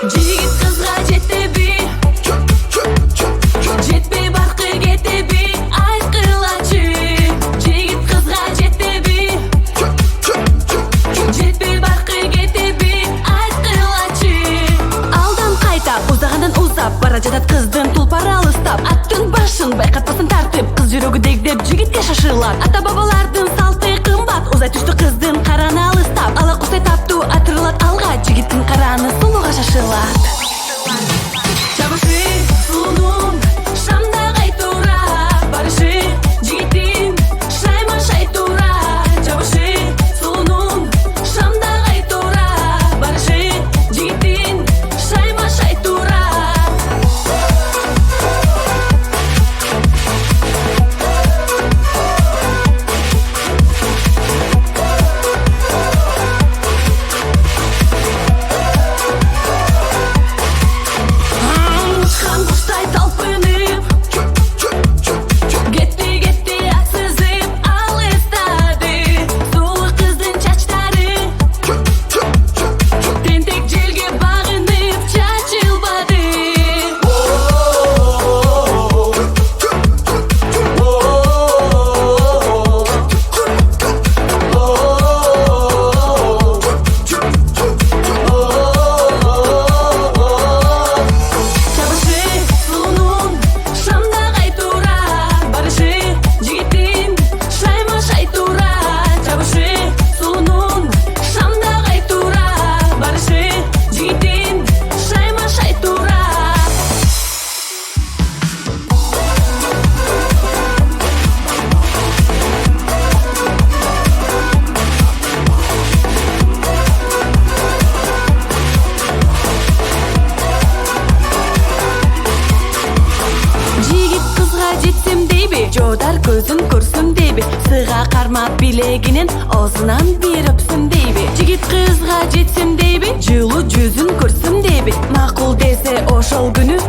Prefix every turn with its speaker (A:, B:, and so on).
A: Жигит кызга жетеби, жетпей баркы кетеби, айткылачы. Жигит кызга жетеби, жетпей баркы кетеби, айткылачы. Алдан кайта узагандан узап бара жатат кыздын тулпары алыстап, аттын башын байкатпастан тартып, кыз жүрөгү дегдеп жигитке шашылат. Ата бабалардын салты кымбат, узай түштү кыздын караны алыстап, ала кусай таптуу атырылат алга, жигиттин караны сулууга шашылат. Чабышы сулуунун шамда кайтура, барышы жигиттин шайма шайтура. Чабышы сулуунун шамда кайтура, барышы жигиттин шайма шайтура. Ушкан куштай талпынып, кетти ат сызып алыстады. Сулуу кыздын чачтары тентек желге багынып чачылбады. Чабышы сулуунун шамда кайтура, барышы жигиттин шайма шайтура. Чабышы сулуунун шамда кайтура, барышы жигиттин шайма шайтура. Жигит кызга жетсем дейби, жодар көзүн көрсөм дейби, сыга кармап билегинен оозунан бир өпсөм дейби. Жигит кызга жетсем дейби, жылуу жүзүн көрсөм дейби, макул десе ошол күнү